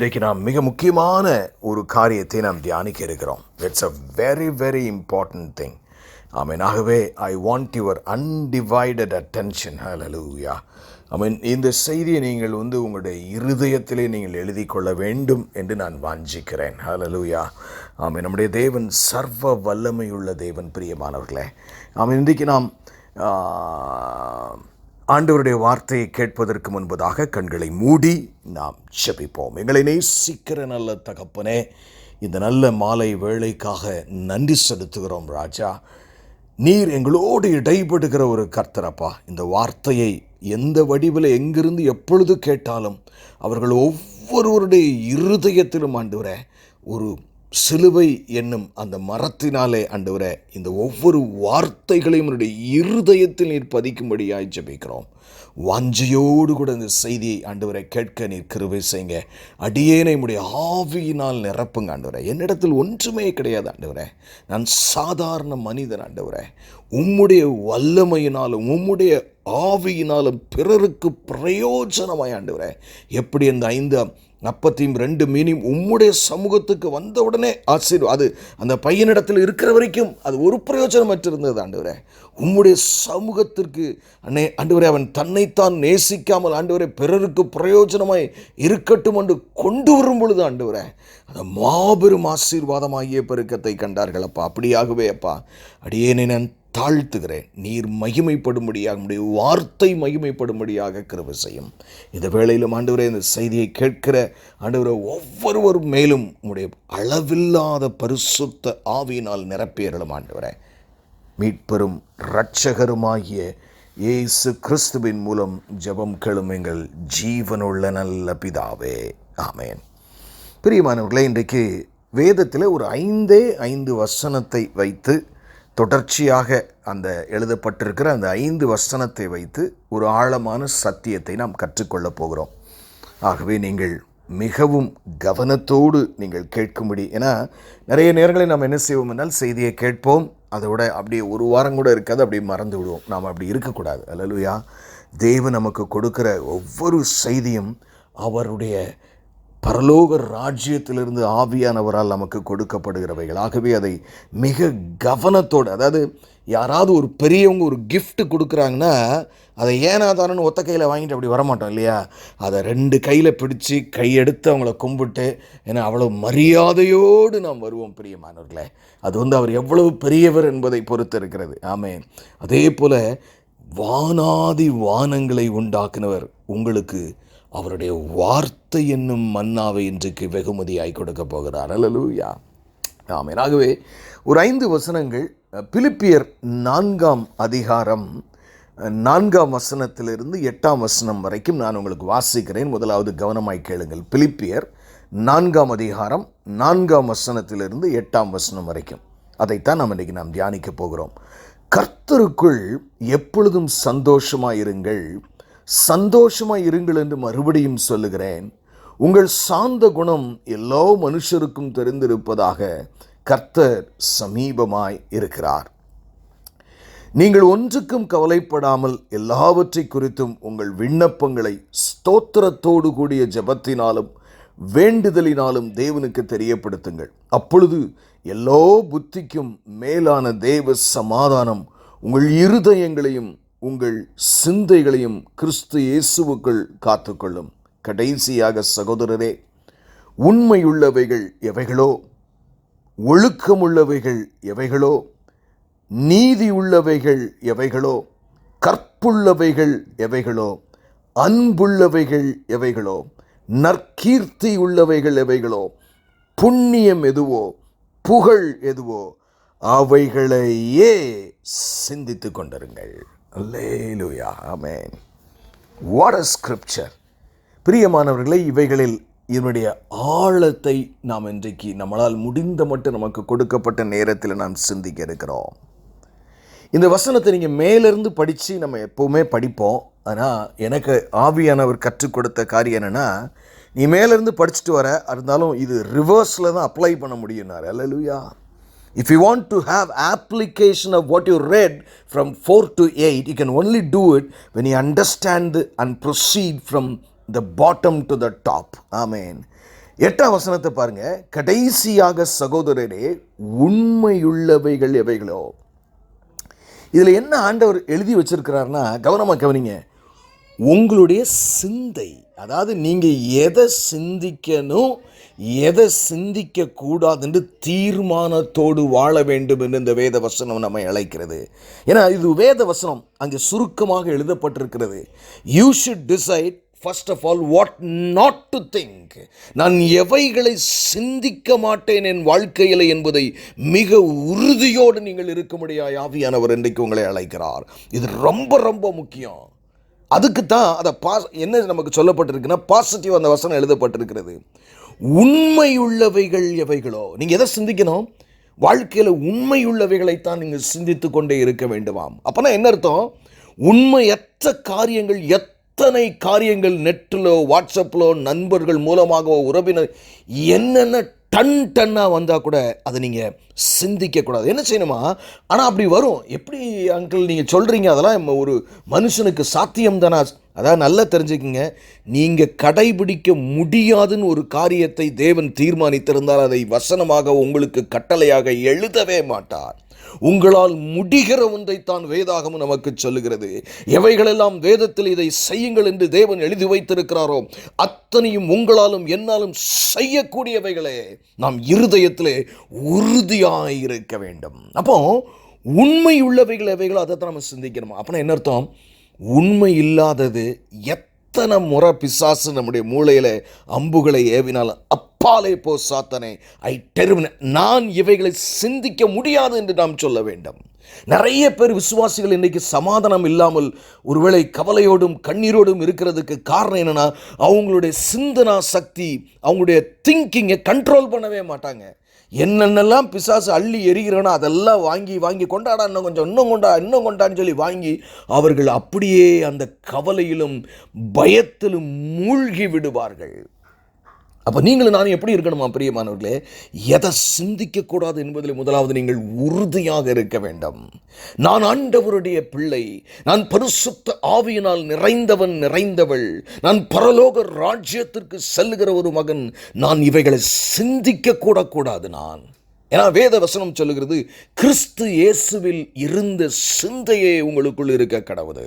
இன்றைக்கு நாம் மிக முக்கியமான ஒரு காரியத்தை நாம் தியானிக்க இருக்கிறோம். It's a very very important thing. Amen. ஆகவே I want your undivided attention. Hallelujah. Amen. இந்த செய்தியை நீங்கள் உங்களுடைய இருதயத்திலே நீங்கள் எழுதி கொள்ள வேண்டும் என்று நான் வாஞ்சிக்கிறேன். ஹல்லேலூயா. ஆமென். நம்முடைய தேவன் சர்வ வல்லமையுள்ள தேவன். பிரியமானவர்களே, ஆமென். இன்றைக்கு நாம் ஆண்டவருடைய வார்த்தையை கேட்பதற்கு முன்பதாக கண்களை மூடி நாம் ஜெபிப்போம். எங்களை நேசிக்கிற நல்ல தகப்பனே, இந்த நல்ல மாலை வேளைக்காக நன்றி செலுத்துகிறோம் ராஜா. நீர் எங்களோடு இடைபடுகிற ஒரு கர்த்தரப்பா. இந்த வார்த்தையை எந்த வடிவில் எங்கிருந்து எப்பொழுது கேட்டாலும் அவர்கள் ஒவ்வொருவருடைய இருதயத்திலும் ஆண்டவரே ஒரு சிலுவை என்னும் அந்த மரத்தினாலே ஆண்டவரே இந்த ஒவ்வொரு வார்த்தைகளையும் என்னுடைய இருதயத்தில் நீர் பதிக்கும்படியாய் ஜெபிக்கிறோம். வாஞ்சையோடு கூட இந்த செய்தியை ஆண்டவரை கேட்க நீர் கிருபை செய்யுங்க. அடியேனை உம்முடைய ஆவியினால் நிரப்புங்க ஆண்டவரே. என்னிடத்தில் ஒன்றுமே கிடையாது ஆண்டவரே. நான் சாதாரண மனிதன் ஆண்டவரே. உம்முடைய வல்லமையினாலும் உம்முடைய ஆவியினாலும் பிறருக்கு பிரயோஜனமாய் ஆண்டவரே, எப்படி அந்த 5 அப்பத்தையும் 2 மீனையும் உம்முடைய சமூகத்துக்கு வந்த உடனே அது அந்த பையனிடத்தில் இருக்கிற வரைக்கும் அது ஒரு பிரயோஜனமற்று இருந்தது ஆண்டவரே. உம்முடைய சமூகத்திற்கு ஆண்டவரே அவன் தன்னைத்தான் நேசிக்காமல் ஆண்டவரே பிறருக்கு பிரயோஜனமாய் இருக்கட்டும் என்று கொண்டு வரும் பொழுது ஆண்டவரே அந்த மாபெரும் ஆசீர்வாதமாகிய பெருக்கத்தை கண்டார்கள் அப்பா. அப்படியாகவே அப்பா அடியேனை நான் தாழ்த்துகிறேன். நீர் மகிமைப்படும்படியாக நம்முடைய வார்த்தை மகிமைப்படும்படியாக கிருபை செய்யும். இந்த வேளையிலும் ஆண்டவரே இந்த செய்தியை கேட்கிற ஆண்டவரே ஒவ்வொருவரும் மேலும் உம்முடைய அளவில்லாத பரிசுத்த ஆவியினால் நிரப்பியறலும் ஆண்டவரே. மீட்பெரும் இரட்சகருமாகிய இயேசு கிறிஸ்துவின் மூலம் ஜெபம் கேளும் எங்கள் ஜீவனுள்ள நல்ல பிதாவே, ஆமென். பிரியமானவர்களே, இன்றைக்கு வேதத்தில் ஒரு 5 வசனத்தை வைத்து தொடர்ச்சியாக அந்த எழுதப்பட்டிருக்கிற அந்த 5 வசனத்தை வைத்து ஒரு ஆழமான சத்தியத்தை நாம் கற்றுக்கொள்ளப் போகிறோம். ஆகவே நீங்கள் மிகவும் கவனத்தோடு நீங்கள் கேட்கும்படி, ஏன்னா நிறைய நேரங்களில் நாம் என்ன செய்வோம் என்றால் செய்தியை கேட்போம், அதோட அப்படியே ஒரு வாரம் கூட இருக்காது, அப்படியே மறந்து விடுவோம். நாம் அப்படி இருக்கக்கூடாது. அல்லேலூயா. தேவன் நமக்கு கொடுக்கிற ஒவ்வொரு செய்தியும் அவருடைய பரலோக ராஜ்யத்திலிருந்து ஆவியானவரால் நமக்கு கொடுக்கப்படுகிறவைகள். ஆகவே அதை மிக கவனத்தோடு, அதாவது யாராவது ஒரு பெரியவங்க ஒரு கிஃப்ட் கொடுக்குறாங்கன்னா அதை ஏனாதானன்னு ஒத்த கையில் வாங்கிட்டு அப்படி வரமாட்டோம் இல்லையா. அதை 2 கையில் பிடிச்சி கையெடுத்து அவங்கள கும்பிட்டு, ஏன்னா அவ்வளோ மரியாதையோடு நாம் வருவோம் பிரியமானவர்களே. அது அவர் எவ்வளவு பெரியவர் என்பதை பொறுத்து இருக்கிறது. ஆமென். அதே போல் வானாதி வானங்களை உண்டாக்குனவர் உங்களுக்கு அவருடைய வார்த்தை என்னும் மன்னாவை இன்றைக்கு வெகுமதியாய் கொடுக்க போகிறார். அல்லேலூயா. ஆமென். ஆகவே ஒரு 5 வசனங்கள் பிலிப்பியர் 4ஆம் அதிகாரம் 4ஆம் வசனத்திலிருந்து 8ஆம் வசனம் வரைக்கும் நான் உங்களுக்கு வாசிக்கிறேன். முதலாவது கவனமாய் கேளுங்கள். பிலிப்பியர் 4ஆம் அதிகாரம் 4ஆம் வசனத்திலிருந்து 8ஆம் வசனம் வரைக்கும் அதைத்தான் இன்றைக்கு நாம் தியானிக்க போகிறோம். கர்த்தருக்குள் எப்பொழுதும் சந்தோஷமாயிருங்கள், சந்தோஷமாய் இருங்கள் என்று மறுபடியும் சொல்லுகிறேன். உங்கள் சாந்த குணம் எல்லா மனுஷருக்கும் தெரிந்திருப்பதாக, கர்த்தர் சமீபமாய் இருக்கிறார். நீங்கள் ஒன்றுக்கும் கவலைப்படாமல் எல்லாவற்றை குறித்தும் உங்கள் விண்ணப்பங்களை ஸ்தோத்திரத்தோடு கூடிய ஜெபத்தினாலும் வேண்டுதலினாலும் தேவனுக்கு தெரியப்படுத்துங்கள். அப்பொழுது எல்லா புத்திக்கும் மேலான தேவ சமாதானம் உங்கள் இருதயங்களையும் உங்கள் சிந்தைகளையும் கிறிஸ்து இயேசுவுக்குள் காத்துக்கொள்ளும். கடைசியாக சகோதரரே, உண்மையுள்ளவைகள் எவைகளோ, ஒழுக்கமுள்ளவைகள் எவைகளோ, நீதி உள்ளவைகள் எவைகளோ, கற்புள்ளவைகள் எவைகளோ, அன்புள்ளவைகள் எவைகளோ, நற்கீர்த்தி உள்ளவைகள் எவைகளோ, புண்ணியம் எதுவோ, புகழ் எதுவோ, அவைகளையே சிந்தித்து கொண்டிருங்கள். Hallelujah. Amen. What a scripture. பிரியமானவர்களே, இவைகளில் இதனுடைய ஆழத்தை நாம் இன்றைக்கு நம்மளால் முடிந்த மட்டும் நமக்கு கொடுக்கப்பட்ட நேரத்தில் நாம் சிந்திக்க இருக்கிறோம். இந்த வசனத்தை நீங்கள் மேலிருந்து படித்து நம்ம எப்போவுமே படிப்போம். ஆனால் எனக்கு ஆவியானவர் கற்றுக் கொடுத்த காரியம் என்னென்னா, நீ மேலேருந்து படிச்சுட்டு வர இருந்தாலும் இது ரிவர்ஸில் தான் அப்ளை பண்ண முடியும்னாரு. அல்லேலூயா. If you want to have application of what you read from 4 to 8, you can only do it when you understand and proceed from the bottom to the top. Amen. 8ஆம் வசனத்தை பாருங்க. கடைசியாக சகோதரரே, உண்மையுள்ளவைகள் எவைகளோ. இதில் என்ன ஆண்டவர் எழுதி வச்சிருக்கிறார்னா, கவனமாக கவனிங்க. உங்களுடைய சிந்தை, அதாவது நீங்கள் எதை சிந்திக்கணும் எதை சிந்திக்க கூடாதுன்னு தீர்மானத்தோடு வாழ வேண்டும் என்று இந்த வேத வசனம் நம்மை அழைக்கிறது. ஏன்னா இது வேத வசனம் அங்கே சுருக்கமாக எழுதப்பட்டிருக்கிறது. You should decide first of all what not to think. நான் எவைகளை சிந்திக்க மாட்டேன் என் வாழ்க்கையில் என்பதை மிக உறுதியோடு நீங்கள் இருக்கும்படியாய் ஆவியானவர் இன்றைக்கு உங்களை அழைக்கிறார். இது ரொம்ப ரொம்ப முக்கியம். அதுக்கு தான் அதை என்ன நமக்கு சொல்லப்பட்டிருக்குன்னா, பாசிட்டிவ் அந்த வசனம் எழுதப்பட்டிருக்கிறது. உண்மையுள்ளவைகள் எவைகளோ. நீங்கள் எதை சிந்திக்கணும்? வாழ்க்கையில் உண்மையுள்ளவைகளைத்தான் நீங்கள் சிந்தித்து கொண்டே இருக்க வேண்டுமாம். அப்போனா என்ன அர்த்தம்? உண்மையற்ற காரியங்கள், எத்தனை காரியங்கள் நெட்டிலோ வாட்ஸ்அப்பிலோ நண்பர்கள் மூலமாக உறவினர் என்னென்ன டன்னாக வந்தால் கூட அதை நீங்கள் சிந்திக்கக்கூடாது. என்ன செய்யணுமா? ஆனால் அப்படி வரும். எப்படி அங்கிள் நீங்கள் சொல்கிறீங்க? அதெல்லாம் ஒரு மனுஷனுக்கு சாத்தியம் தானா? அதான் நல்லா தெரிஞ்சுக்கிங்க. நீங்கள் கடைபிடிக்க முடியாதுன்னு ஒரு காரியத்தை தேவன் தீர்மானித்திருந்தால் அதை வசனமாக உங்களுக்கு கட்டளையாக எழுதவே மாட்டார். உங்களால் முடிகிற ஒன்றைத்தான் வேதாகமும் நமக்கு சொல்லுகிறது. எவைகளெல்லாம் வேதத்தில் இதை செய்யுங்கள் என்று தேவன் எழுதி வைத்திருக்கிறாரோ அத்தனையும் உங்களாலும் என்னாலும் செய்யக்கூடியவைகளே. நாம் இருதயத்திலே உறுதியாயிருக்க வேண்டும். அப்போ உண்மை உள்ளவைகள் எவைகளோ அதை தான் நம்ம சிந்திக்கணுமா? அப்படின்னா என்ன அர்த்தம்? உண்மை இல்லாதது எத்தனை முறை பிசாசு நம்முடைய மூளையில் அம்புகளை ஏவினாலும் அப்பாலே போ சாத்தானே, ஐ டெர்மினேட், நான் இவைகளை சிந்திக்க முடியாது என்று நாம் சொல்ல வேண்டும். நிறைய பேர் விசுவாசிகள் இன்றைக்கு சமாதானம் இல்லாமல் ஒருவேளை கவலையோடும் கண்ணீரோடும் இருக்கிறதுக்கு காரணம் என்னன்னா, அவங்களுடைய சிந்தனா சக்தி, அவங்களுடைய திங்கிங்கை கண்ட்ரோல் பண்ணவே மாட்டாங்க. என்னென்னலாம் பிசாசு அள்ளி எரிகிறோன்னா அதெல்லாம் வாங்கி வாங்கி கொண்டாடா, இன்னும் கொண்டான்னு சொல்லி வாங்கி அவர்கள் அப்படியே அந்த கவலையிலும் பயத்திலும் மூழ்கி விடுவார்கள். அப்போ நீங்களும் நானும் எப்படி இருக்கணுமா பிரியமானவர்களே? எதை சிந்திக்கக்கூடாது என்பதில் முதலாவது நீங்கள் உறுதியாக இருக்க வேண்டும். நான் ஆண்டவருடைய பிள்ளை, நான் பரிசுத்த ஆவியினால் நிறைந்தவள், நான் பரலோக ராஜ்யத்திற்கு செல்லுகிற ஒரு மகன், நான் இவைகளை சிந்திக்க கூடாது. நான் ஏன்னா வேத வசனம் சொல்லுகிறது, கிறிஸ்து இயேசுவில் இருந்த சிந்தையே உங்களுக்குள் இருக்க கடவுது.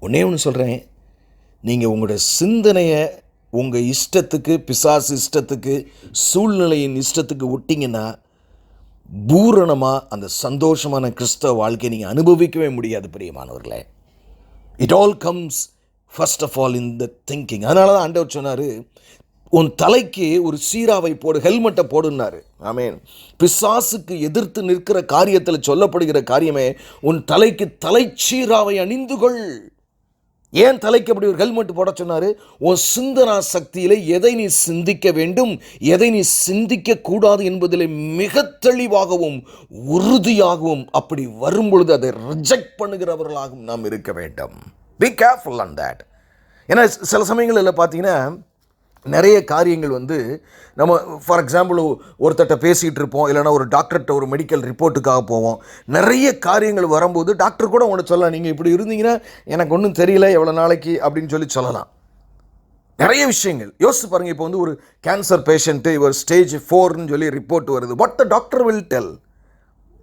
ஒன்னே ஒன்று சொல்கிறேன், நீங்கள் உங்களுடைய சிந்தனையை உங்கள் இஷ்டத்துக்கு, பிசாசு இஷ்டத்துக்கு, சூழ்நிலையின் இஷ்டத்துக்கு விட்டிங்கன்னா பூரணமாக அந்த சந்தோஷமான கிறிஸ்தவ வாழ்க்கையை நீங்கள் அனுபவிக்கவே முடியாது பிரியமானவர்களே. It all comes first of all in the thinking. அதனால தான் ஆண்டவர் சொன்னார், உன் தலைக்கு ஒரு சீராவை போடு, ஹெல்மெட்டை போடுன்னாரு. ஆமேன். பிசாசுக்கு எதிர்த்து நிற்கிற காரியத்தில் சொல்லப்படுகிற காரியமே, உன் தலைக்கு தலைச்சீராவை அணிந்துகொள். ஏன் தலைக்கு அப்படி ஒரு ஹெல்மெட் போட சொன்னார்? உன் சிந்தனா சக்தியில் எதை நீ சிந்திக்க வேண்டும், எதை நீ சிந்திக்க கூடாது என்பதில் மிக தெளிவாகவும் உறுதியாகவும், அப்படி வரும்பொழுது அதை ரிஜெக்ட் பண்ணுகிறவர்களாகவும் நாம் இருக்க வேண்டும். B careful on that. ஏன்னா சில சமயங்களில் பார்த்தீங்கன்னா நிறைய காரியங்கள் நம்ம ஃபார் எக்ஸாம்பிள் ஒருத்தட்ட பேசிகிட்டு இருப்போம், இல்லைனா ஒரு டாக்டர்கிட்ட ஒரு மெடிக்கல் ரிப்போர்ட்டுக்காக போவோம். நிறைய காரியங்கள் வரும்போது டாக்டர் கூட ஒன்று சொல்லலாம், நீங்கள் இப்படி இருந்தீங்கன்னா எனக்கு ஒன்றும் தெரியல எவ்வளோ நாளைக்கு அப்படின்னு சொல்லலாம். நிறைய விஷயங்கள் யோசிச்சு பாருங்கள். இப்போ ஒரு கேன்சர் பேஷண்ட்டு இவர் ஸ்டேஜ் 4ன்னு சொல்லி ரிப்போர்ட் வருது. What the doctor will tell?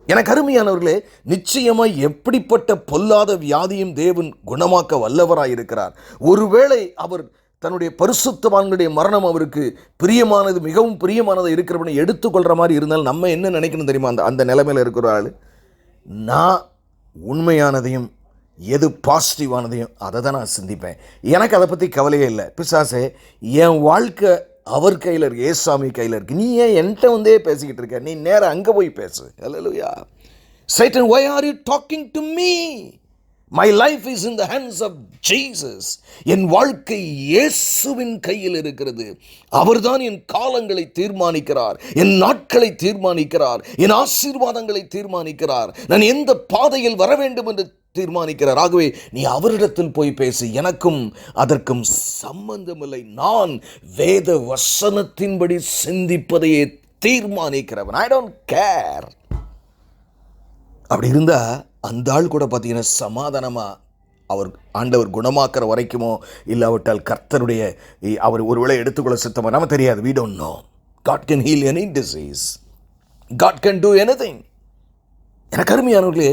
எனக்கு அருமையானவர்களே, நிச்சயமாக எப்படிப்பட்ட பொல்லாத வியாதியும் தேவன் குணமாக்க வல்லவராக இருக்கிறார். ஒருவேளை அவர் தன்னுடைய பரிசுத்தவான்களுடைய மரணம் அவருக்கு பிரியமானது, மிகவும் பிரியமானது இருக்கிறவனை எடுத்துக்கொள்கிற மாதிரி இருந்தால் நம்ம என்ன நினைக்கணும் தெரியுமா? அந்த நிலைமையில் இருக்கிற ஆள், நான் உண்மையானதையும் எது பாசிட்டிவானதையும் அதை தான் நான் சிந்திப்பேன். எனக்கு அதை பற்றி கவலையே இல்லை. பிசாசே, என் வாழ்க்கை அவர் கையில் இருக்கு, ஏசாமி கையில் இருக்கு. நீ ஏன் என்கிட்ட பேசிக்கிட்டு இருக்க? நீ நேரம் அங்கே போய் பேசு. ஹல்லேலூயா. Satan, why are you talking to me? My life is in the hands of Jesus. என் வாழ்க்கை இயேசுவின் கையில் இருக்கிறது. அவர்தான் என் காலங்களை தீர்மானிக்கிறார், என் நாட்களை தீர்மானிக்கிறார், என் ஆசீர்வாதங்களை தீர்மானிக்கிறார், நான் எந்த பாதையில் வர வேண்டும் என்று தீர்மானிக்கிறார். ஆகவே நீ அவரிடத்தில் போய் பேசு, எனக்கும் அதற்கும் சம்பந்தமில்லை. நான் வேத வசனத்தின்படி சிந்திப்பதையே தீர்மானிக்கிறவன். I don't care. அப்படி இருந்தால் அந்த ஆள் கூட பார்த்தீங்கன்னா சமாதானமாக அவர் ஆண்டவர் குணமாக்குற வரைக்குமோ இல்லாவிட்டால் கர்த்தருடைய அவர் ஒருவேளை எடுத்துக்கொள்ள சித்தமா நம்ம தெரியாது. we don't know. God can heal any disease. God can do anything. எனக்கு அருமையானவர்களே,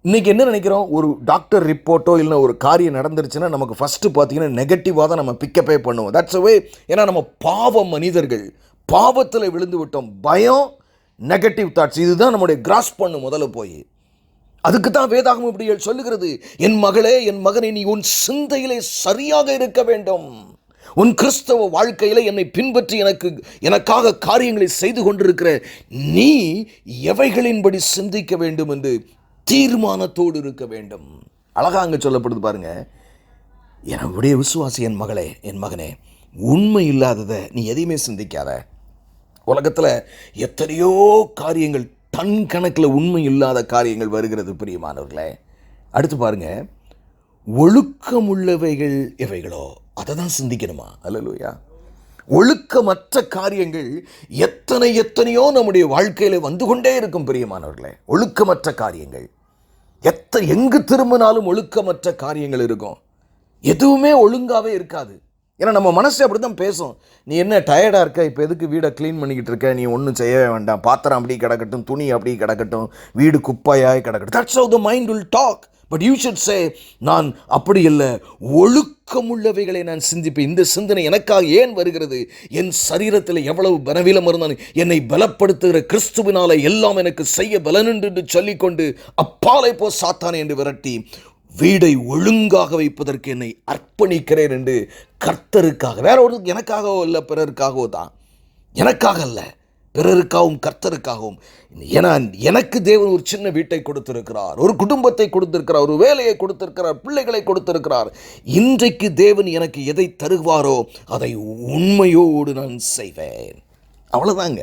இன்றைக்கி என்ன நினைக்கிறோம், ஒரு டாக்டர் ரிப்போர்ட்டோ இல்லை ஒரு காரியம் நடந்துருச்சுன்னா நமக்கு ஃபஸ்ட்டு பார்த்தீங்கன்னா நெகட்டிவாக தான் நம்ம பிக்கப்பே பண்ணுவோம். தட்ஸ் அ வே. ஏன்னா நம்ம பாவ மனிதர்கள், பாவத்தில் விழுந்து விட்டோம். பயம், நெகட்டிவ் தாட்ஸ், இதுதான் நம்முடைய கிராஸ் பண்ணும் முதல்ல போய். அதுக்கு தான் வேதாகமம் இப்படி சொல்லுகிறது, என் மகளே, என் மகனே, நீ உன் சிந்தையிலே சரியாக இருக்க வேண்டும். உன் கிறிஸ்தவ வாழ்க்கையில் என்னை பின்பற்றி எனக்காக காரியங்களை செய்து கொண்டிருக்கிற நீ எவைகளின்படி சிந்திக்க வேண்டும் என்று தீர்மானத்தோடு இருக்க வேண்டும். அழகா அங்கே சொல்லப்படுது பாருங்க, என்னுடைய விசுவாசி என் மகளே, என் மகனே, உண்மை இல்லாததை நீ எதையுமே சிந்திக்காத. உலகத்தில் எத்தனையோ காரியங்கள், டன் கணக்கில் உண்மை இல்லாத காரியங்கள் வருகிறது பிரியமானவர்களே. அடுத்து பாருங்க, ஒழுக்கமுள்ளவைகள் எவைகளோ அதை தான் சிந்திக்கணுமா? அல்லேலூயா. ஒழுக்கமற்ற காரியங்கள் எத்தனையோ நம்முடைய வாழ்க்கையில் வந்து கொண்டே இருக்கும் பிரியமானவர்களே. ஒழுக்கமற்ற காரியங்கள் எங்கு திரும்பினாலும் ஒழுக்கமற்ற காரியங்கள் இருக்கும். எதுவுமே ஒழுங்காகவே இருக்காது. ஏன்னா நம்ம மனசு அப்படி தான் பேசும். நீ என்ன டயர்டாக இருக்க, இப்போ எதுக்கு வீடை க்ளீன் பண்ணிக்கிட்டு இருக்க, நீ ஒன்றும் செய்யவே வேண்டாம், பாத்திரம் அப்படி கிடக்கட்டும், துணி அப்படி கிடக்கட்டும், வீடு குப்பையாக கிடக்கட்டும். That's how the mind will talk. But you should say, நான் அப்படி இல்லை, ஒழுக்கமுள்ளவைகளை நான் சிந்திப்பேன். இந்த சிந்தனை எனக்காக ஏன் வருகிறது? என் சரீரத்தில் எவ்வளவு பலவீனம் இருந்தாலும் என்னை பலப்படுத்துகிற கிறிஸ்துவினால எல்லாம் எனக்கு செய்ய பலனுண்டு என்று சொல்லிக்கொண்டு அப்பாலை போ சாத்தானே என்று விரட்டி வீடை ஒழுங்காக வைப்பதற்கு என்னை அர்ப்பணிக்கிறேன் என்று கர்த்தருக்காக, வேற ஒரு எனக்காகவோ இல்லை பிறருக்காகவோ தான், எனக்காக அல்ல, பிறருக்காகவும் கர்த்தருக்காகவும். ஏன்னா எனக்கு தேவன் ஒரு சின்ன வீட்டை கொடுத்திருக்கிறார், ஒரு குடும்பத்தை கொடுத்திருக்கிறார், ஒரு வேலையை கொடுத்திருக்கிறார், பிள்ளைகளை கொடுத்திருக்கிறார். இன்றைக்கு தேவன் எனக்கு எதை தருவாரோ அதை உண்மையோடு நான் செய்வேன். அவ்வளோதாங்க.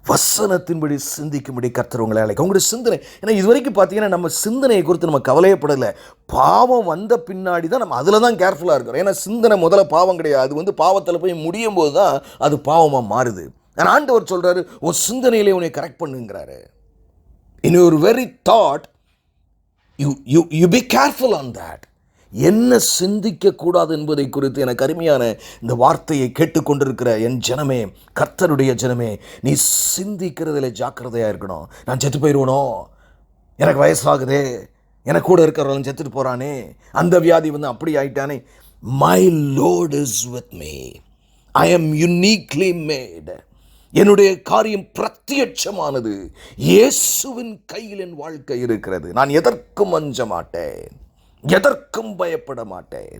வசனத்தின்படி சிந்திக்கும்படி கர்த்தர் உங்களை அழைக்க. உங்களுடைய சிந்தனை, ஏன்னா இது வரைக்கும் பார்த்தீங்கன்னா நம்ம சிந்தனையை குறித்து நம்ம கவலையப்படலை. பாவம் வந்த பின்னாடி தான் நம்ம அதில் தான் கேர்ஃபுல்லாக இருக்கிறோம். ஏன்னா சிந்தனை முதல்ல பாவம் கிடையாது, அது வந்து பாவத்தில் போய் முடியும் போது தான் அது பாவமாக மாறுது. ஆனால் ஆண்டவர் சொல்கிறாரு, உன் சிந்தனையிலே உன்னை கரெக்ட் பண்ணுங்கிறாரு. In your very thought you be careful on that. என்ன சிந்திக்கக்கூடாது என்பதை குறித்து எனக்கு அருமையான இந்த வார்த்தையை கேட்டுக்கொண்டிருக்கிற என் ஜனமே, கர்த்தருடைய ஜனமே, நீ சிந்திக்கிறதுல ஜாக்கிரதையாக இருக்கணும். நான் செத்து போயிடுவனோ, எனக்கு வயசாகுதே, எனக்கு கூட இருக்கிறவங்க செத்துட்டு போகிறானே, அந்த வியாதி வந்து அப்படி ஆயிட்டானே. My lord is with me, I am uniquely made. என்னுடைய காரியம் பிரத்யட்சமானது. இயேசுவின் கையில் என் வாழ்க்கை இருக்கிறது. நான் எதற்கும் அஞ்ச மாட்டேன், எதற்கும் பயப்பட மாட்டேன்.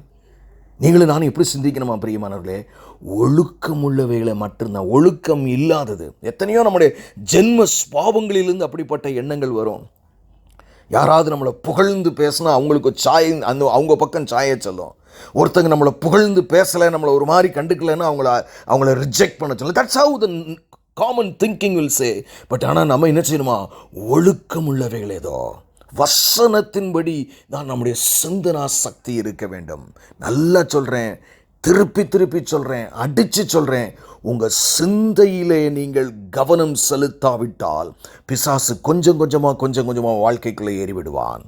நீங்களும் நானும் எப்படி சிந்திக்கணுமா பிரியமானவர்களே? ஒழுக்கம் உள்ளவைகளை மட்டும்தான். ஒழுக்கம் இல்லாதது எத்தனையோ நம்முடைய ஜென்ம ஸ்பாவங்களிலிருந்து அப்படிப்பட்ட எண்ணங்கள் வரும். யாராவது நம்மளை புகழ்ந்து பேசினா அவங்களுக்கு அவங்க பக்கம் சாய சொல்லும். ஒருத்தங்க நம்மளை புகழ்ந்து பேசலை, நம்மளை ஒரு மாதிரி கண்டுக்கலைன்னா அவங்கள ரிஜெக்ட் பண்ண சொல்லும். That's how the common thinking will say. But ஆனால் நம்ம என்ன செய்யணுமா? ஒழுக்கம் உள்ளவைகள் ஏதோ வசனத்தின்படி தான் நம்முடைய சிந்தனா சக்தி இருக்க வேண்டும். நல்லா சொல்கிறேன், திருப்பி சொல்கிறேன், அடித்து சொல்கிறேன், உங்கள் சிந்தையிலே நீங்கள் கவனம் செலுத்தாவிட்டால் பிசாசு கொஞ்சம் கொஞ்சமாக வாழ்க்கைக்குள்ளே ஏறிவிடுவான்.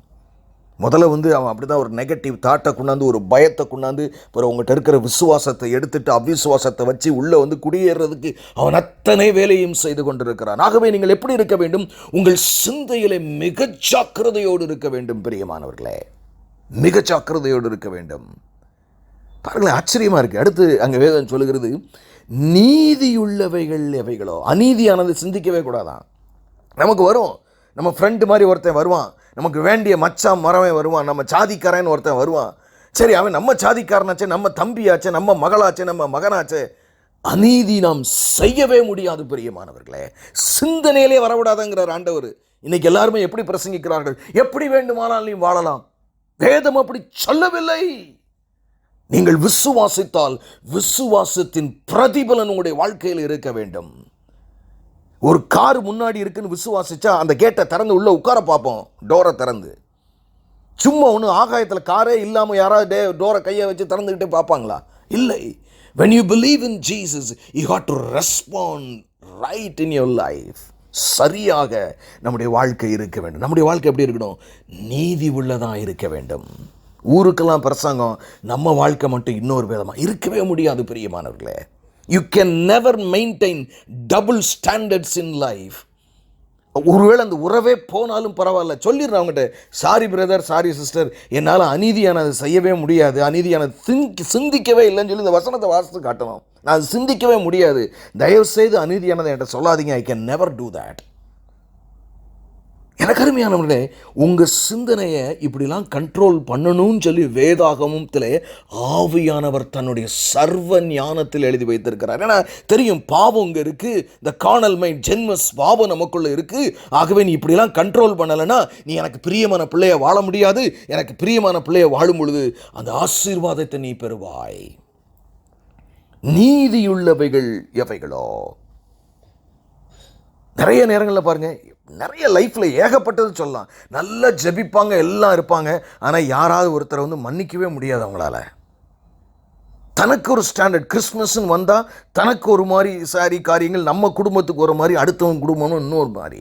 முதல்ல வந்து அவன் அப்படி தான் ஒரு நெகட்டிவ் தாட்டை கொண்டாந்து, ஒரு பயத்தை கொண்டாந்து, அப்புறம் உங்கள்கிட்ட இருக்கிற விசுவாசத்தை எடுத்துட்டு அவிசுவாசத்தை வச்சு உள்ளே வந்து குடியேறதுக்கு அவன் அத்தனை வேலையும் செய்து கொண்டிருக்கிறான். ஆகவே நீங்கள் எப்படி இருக்க வேண்டும்? உங்கள் சிந்தையிலே மிக ஜாக்கிரதையோடு இருக்க வேண்டும் பிரியமானவர்களே, மிக ஜாக்கிரதையோடு இருக்க வேண்டும். பாருங்களேன், ஆச்சரியமாக இருக்குது. அடுத்து அங்கே வேதம் சொல்லுகிறது, நீதியுள்ளவைகள் எவைகளோ. அநீதியானது சிந்திக்கவே கூடாதான். நமக்கு வரும், நம்ம ஃப்ரெண்டு மாதிரி ஒருத்தன் வருவான், நமக்கு வேண்டிய மச்சான் மரமே வருவான், நம்ம சாதிக்காரன்னு ஒருத்தன் வருவான். சரி, அவன் நம்ம சாதிக்காரனாச்சே, நம்ம தம்பியாச்சே, நம்ம மகளாச்சே, நம்ம மகனாச்சே. அநீதி நாம் செய்யவே முடியாது பிரியமானவர்களே. சிந்தனையிலே வரவிடாதங்கிறார் ஆண்டவர். இன்னைக்கு எல்லாருமே எப்படி பிரசங்கிக்கிறார்கள்? எப்படி வேண்டுமானால் நீ வாழலாம். வேதம் அப்படி சொல்லவில்லை. நீங்கள் விசுவாசித்தால் விசுவாசத்தின் பிரதிபலன் உங்களுடைய வாழ்க்கையில் இருக்க வேண்டும். ஒரு கார் முன்னாடி இருக்குன்னு விசுவாசிச்சா அந்த கேட்டை திறந்து உள்ளே உட்கார பார்ப்போம். டோரை திறந்து சும்மா ஒன்று ஆகாயத்தில் காரே இல்லாமல் யாராவது டோரை கையை வச்சு திறந்துக்கிட்டே பார்ப்பாங்களா? இல்லை. when you believe in Jesus you have to respond right in your life. சரியாக நம்முடைய வாழ்க்கை இருக்க வேண்டும். நம்முடைய வாழ்க்கை எப்படி இருக்கணும்? நீதி உள்ளதாக இருக்க வேண்டும். ஊருக்கெல்லாம் பிரசங்கம், நம்ம வாழ்க்கை மட்டும் இன்னொரு விதமாக இருக்கவே முடியாது பிரியமானவர்களே. You can never maintain double standards in life. ஒருவேளை அந்த உறவே போனாலும் பரவாயில்ல, சொல்லிடுறேன் அவங்ககிட்ட, சாரி பிரதர், சாரி சிஸ்டர், என்னால் அநீதியானது செய்யவே முடியாது, அநீதியானது சிந்திக்கவே இல்லைன்னு சொல்லி இந்த வசனத்தை வாசித்து காட்டணும். நான் சிந்திக்கவே முடியாது, தயவுசெய்து அநீதியானதை என்கிட்ட சொல்லாதீங்க. I can never do that. எனக்கு அருமையானவர்களே, உங்கள் சிந்தனையை இப்படிலாம் கண்ட்ரோல் பண்ணணும்னு சொல்லி வேதாகமத்திலே ஆவியானவர் தன்னுடைய சர்வ ஞானத்தில் எழுதி வைத்திருக்கிறார். ஏன்னா தெரியும், பாவம் இங்கே இருக்குது, இந்த கார்னல் மைண்ட், ஜென்மஸ் பாவம் நமக்குள்ளே இருக்குது. ஆகவே நீ இப்படிலாம் கண்ட்ரோல் பண்ணலைன்னா நீ எனக்கு பிரியமான பிள்ளையை வாழ முடியாது. எனக்கு பிரியமான பிள்ளையை வாழும் பொழுது அந்த ஆசீர்வாதத்தை நீ பெறுவாய். நீதியுள்ளவைகள் எவைகளோ? நிறைய நேரங்களில் பாருங்கள், நிறைய லைஃப்பில் ஏகப்பட்டது சொல்லலாம். நல்லா ஜெபிப்பாங்க, எல்லாம் இருப்பாங்க, ஆனால் யாராவது ஒருத்தரை வந்து மன்னிக்கவே முடியாது அவங்களால. தனக்கு ஒரு ஸ்டாண்டர்ட், கிறிஸ்மஸ்ன்னு வந்தால் தனக்கு ஒரு மாதிரி சாரி காரியங்கள், நம்ம குடும்பத்துக்கு ஒரு மாதிரி, அடுத்தவங்க குடும்பமும் இன்னொரு மாதிரி.